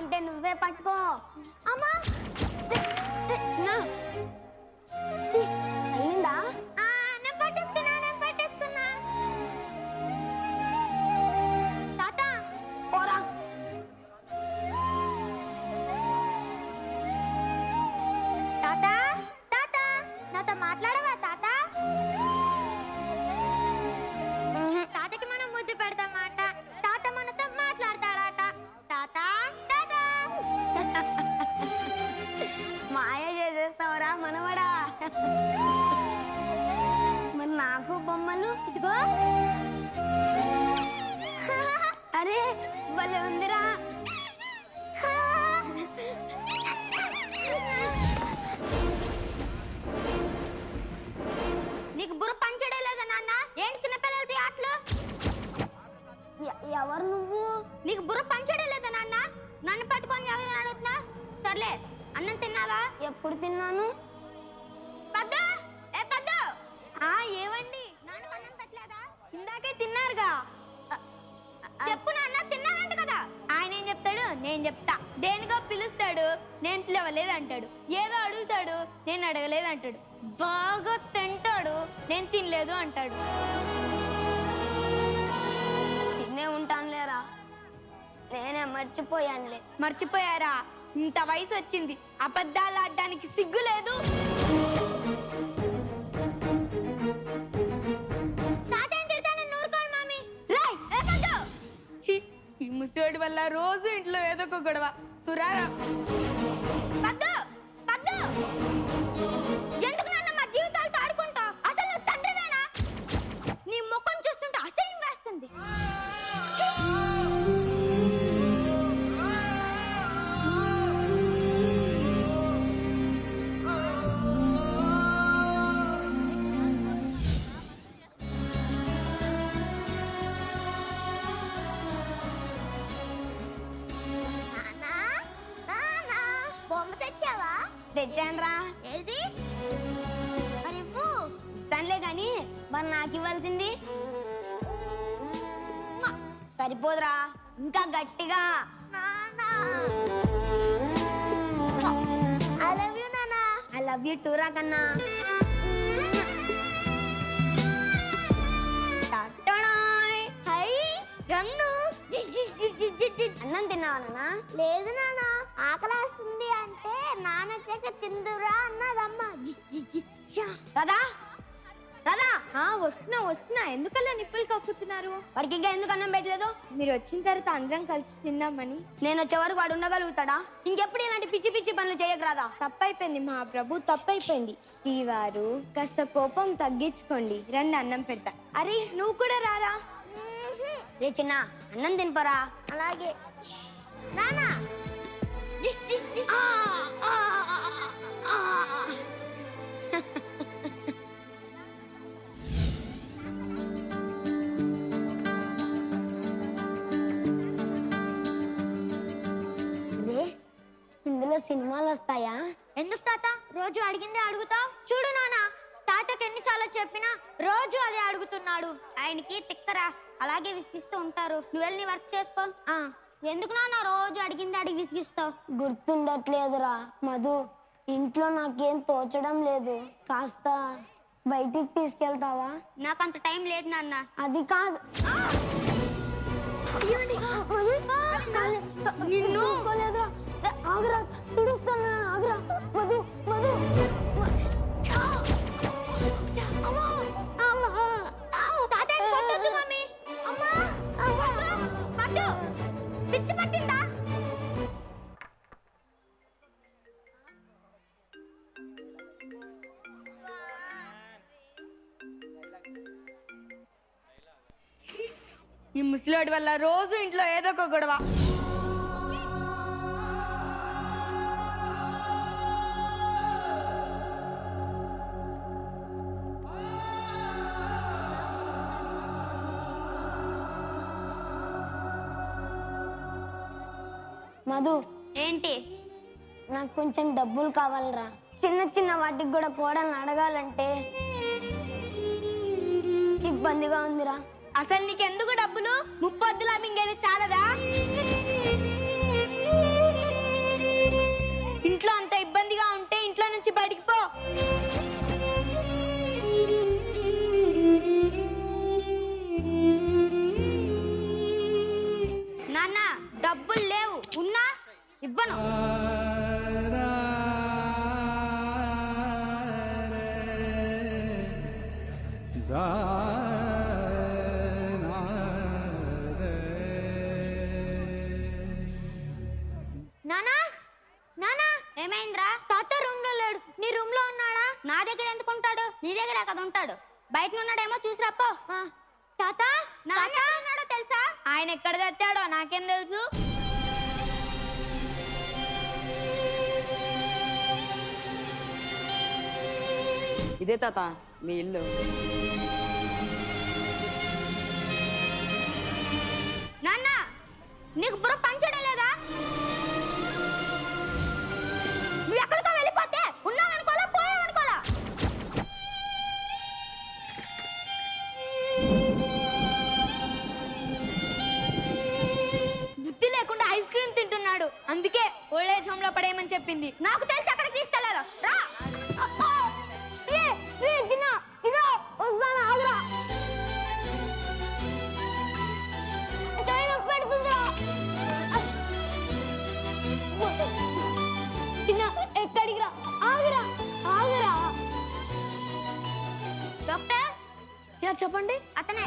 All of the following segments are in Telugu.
కావాలంటే నువ్వే పట్టుకో. అమ్మా చిన్న అయిందా? నేను పట్టేసుకున్నా. తాత పోరా. తాత తాత నాతో మాట్లాడవా తాత? తాతకి మనం ముద్దు పెడతామాట. తాత మనతో మాట్లాడతాడట. తాత తాత మాయ చేసేస్తావరా మనవడా. మరి నాకు బొమ్మలు ఇదిగో. అరే భలే ఉందిరా. నీకు బుర్ర పంచడే లేదా నాన్న? ఏంటి చిన్నపిల్లలతో ఆటలు? ఎవరు నువ్వు? నీకు బుర్ర పంచడే లేదా నాన్న? నన్ను పట్టుకొని ఎవరైనా అడుగుతున్నా? సర్లే, అన్నం తిన్నావా? ఎప్పుడు తిన్నాను? పద్దు ఏ పద్దు. ఏమండి? నాన్నకు అన్నం పెట్టలేదా? ఇందాకే తిన్నారుగా. చెప్పు నాన్న, తిన్నావంట కదా. ఆయన ఏం చెప్తాడు? నేను చెప్తా. దేనికో పిలుస్తాడు, నేను పిలవలేదు అంటాడు. ఏదో అడుగుతాడు, నేను అడగలేదు అంటాడు. బాగా తింటాడు, నేను తినలేదు అంటాడు. తిన్నే ఉంటాను లేరా. నేనే మర్చిపోయానులే. మర్చిపోయారా? ఇంత వయసు వచ్చింది, అబద్ధాలు ఆడడానికి సిగ్గు లేదు. ఈ ముసోడి వల్ల రోజు ఇంట్లో ఏదో ఒక గొడవ. తురారా ఎందుకు నాన్న మా జీవితాలతో ఆడుకుంటా? అసలు నువ్వు తండ్రివేనా? నీ ముఖం చూస్తుంటే అసహ్యం వేస్తుంది. తెచ్చానరా. ఏది? తనలే గాని మరి నాకు ఇవ్వాల్సింది. సరిపోదురా, ఇంకా గట్టిగా. ఐ లవ్ యూ నాన్న. ఐ లవ్ యూ టూరా కన్నా. అన్నం తిన్నావా నాన్న? లేదు నాన్న, ఆకలేస్తుంది అంటే నాన్న చేత తిందురా అన్నదమ్మ. కదా వస్తున్నా. ఎందుకలా నిప్పులు కక్కుతున్నారు? వాడికి ఇంకా ఎందుకు అన్నం పెట్టలేదు? మీరు వచ్చిన తర్వాత అందరం కలిసి తిందామని. నేను వచ్చే వరకు వాడు ఉండగలుగుతాడా? ఇంకెప్పుడు ఇలాంటి పిచ్చి పిచ్చి పనులు చేయకరాదా? తప్పైపోయింది మహాప్రభు, తప్పైపోయింది. శ్రీవారు కాస్త కోపం తగ్గించుకోండి, రండి అన్నం పెడతా. అరే నువ్వు కూడా రారా. రే చిన్న, అన్నం తినిపరా. అలాగే నానా. ఇందులో సినిమాలు వస్తాయా? ఎందుకు తాత రోజు అడిగిందే అడుగుతావు? చూడు నాన్న, తాతకి ఎన్నిసార్లు చెప్పినా రోజు అదే అడుగుతున్నాడు. ఆయనకి తిక్కరా, అలాగే విసిగిస్తూ ఉంటారు. నువ్వు వెళ్ళి వర్క్ చేసుకో. ఎందుకు నాన్న రోజు అడిగింది అడిగి విసిగిస్తావు? గుర్తుండట్లేదురా మధు. ఇంట్లో నాకేం తోచడం లేదు. కాస్త బయటికి తీసుకెళ్తావా? నాకంత టైం లేదు నాన్న. అది కాదు. ఆగ్రా తుడుస్తాను. ఆగ్రా మధు మధు. పిచ్చి పట్టిందా? ఈ ముసలోడి వల్ల రోజు ఇంట్లో ఏదో ఒక గొడవ. మధు, ఏంటి? నాకు కొంచెం డబ్బులు కావాలరా. చిన్న చిన్న వాటికి కూడా కోడల్ని అడగాలంటే ఇబ్బందిగా ఉందిరా. అసలు నీకెందుకు డబ్బులు? ముప్పొద్దులా మింగేది చాలదా? చెప్తాను. నానా నానా ఏమైందిరా? తాత రూమ్ లో లేడు. నీ రూమ్ లో ఉన్నాడా? నా దగ్గర ఎందుకు ఉంటాడు? నీ దగ్గర కదా ఉంటాడు. బయట ఉన్నాడేమో చూసిరాపో. తాత నాన్న ఉన్నాడో తెలుసా? ఆయన ఎక్కడ తెచ్చాడో నాకేం తెలుసు. ఇదే తాత మీ ఇల్లు. నాన్న నీకు బుర్ర పంచడం లేదా? నువ్వు ఎక్కడికో వెళ్ళిపోతే ఉన్నావనుకోలా పోయావనుకోలా. బుద్ధి లేకుండా ఐస్ క్రీమ్ తింటున్నాడు. అందుకే ఓల్డేజ్ హోమ్ లో పడేయమని చెప్పింది. నాకు తెలిసి అక్కడికి తీసుకెళ్ళాలి. రా ఎక్కడికి రా? ఆగురా ఆగురా. డాక్టర్ యా చెప్పండి. అతనే.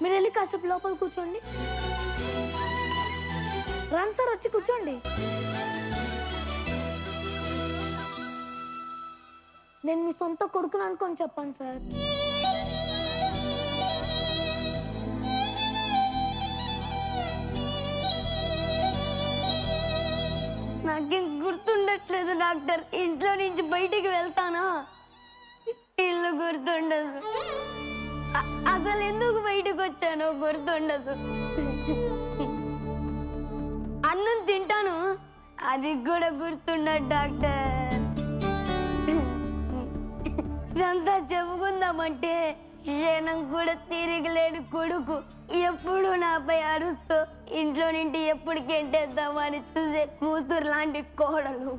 మీరు వెళ్ళి కాసేపు లోపల కూర్చోండి. రన్ సార్ వచ్చి కూర్చోండి. నేను మీ సొంత కొడుకుని అనుకొని చెప్పాను సార్. నాకేం గుర్తుండట్లేదు డాక్టర్. ఇంట్లో నుంచి బయటికి వెళ్తానా ఇల్లు గుర్తుండదు. అసలు ఎందుకు బయటకు వచ్చానో గుర్తుండదు. అన్నం తింటాను అది కూడా గుర్తుండదు డాక్టర్. ఇదంతా చెప్పుకుందామంటే క్షణం కూడా తిరిగిలేని కొడుకు ఎప్పుడు నాపై అరుస్తూ ఇంట్లో నుండి ఎప్పుడు గెంటేద్దామని చూసే కూతురు లాంటి కోడలు.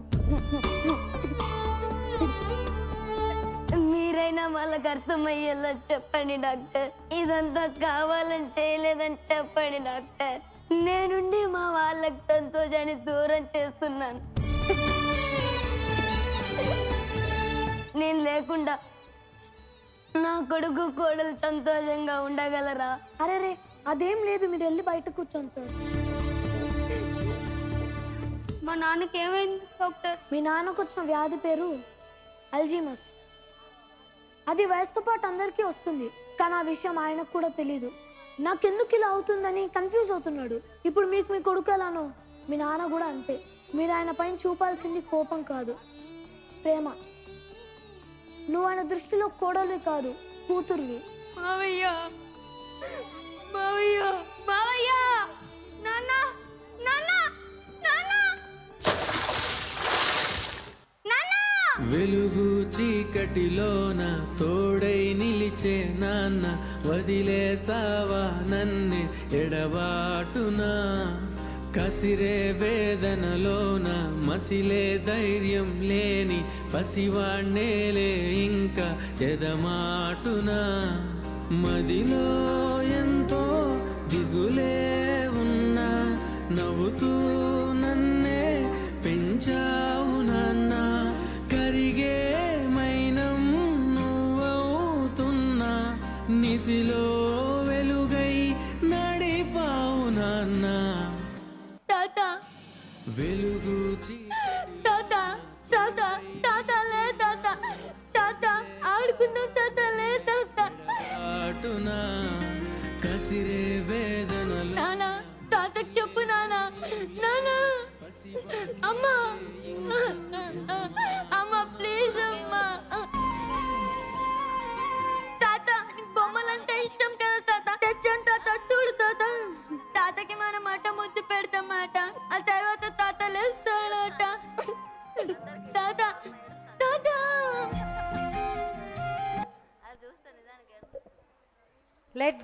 మీరైనా వాళ్ళకి అర్థమయ్యేలా చెప్పండి డాక్టర్. ఇదంతా కావాలని చేయలేదని చెప్పండి డాక్టర్. నేనుండి మా వాళ్ళకి సంతోషాన్ని దూరం చేస్తున్నాను. నేను లేకుండా నా కొడుకు కోడలు సంతోషంగా ఉండగలరా? అరే రే అదేం లేదు. మీరు వెళ్ళి బయట కూర్చోండి సార్. మా నాన్నకి ఏమైంది డాక్టర్? మీ నాన్నకు వచ్చిన వ్యాధి పేరు అల్జీమస్. అది వయసుతో పాటు అందరికీ వస్తుంది. కానీ ఆ విషయం ఆయనకు కూడా తెలియదు. నాకెందుకు ఇలా అవుతుందని కన్ఫ్యూజ్ అవుతున్నాడు. ఇప్పుడు మీకు మీ కొడుకు ఎలానో మీ నాన్న కూడా అంతే. మీరు ఆయన పైన చూపాల్సింది కోపం కాదు, ప్రేమ. నువ్వు ఆయన దృష్టిలో కోడలు కాదు, కూతురువి. మావయ్య మావయ్య మావయ్య నాన్న నాన్న నాన్న నాన్న. వెలుగు చీకటిలోన తోడై నిలిచే నాన్న వదిలేసావా నన్నే ఎడబాటునా. కసిరే వేదనలోన మసిలే ధైర్యం లేని పసివాణ్ణేలే ఇంకా ఎదమాటునా. మదిలో ఎంతో దిగులే ఉన్నా నవ్వుతూ నన్నే పెంచావు నాన్న. కరిగే మైనం నువ్వవుతున్నా నిసిలో వెలుగై నడిపావు నాన్న. తాత వెలుగు తాత తాత తాత లే తాత తాత ఆడుకుందాం తాత లే తాత. ఆటునా కసిరే వేదనలు. నానా తాతకి చెప్పు నానా. నానా అమ్మా అమ్మా ప్లీజ్ అమ్మా. తాత నీకు బొమ్మలంటే ఇష్టం కదా తాత. తెచ్చాను తాత చూడు తాత. తాతకి మనం అట ముద్దు పెడతామాట. ఆ తర్వాత తాత లేస్తాడట. తాత తాత Let's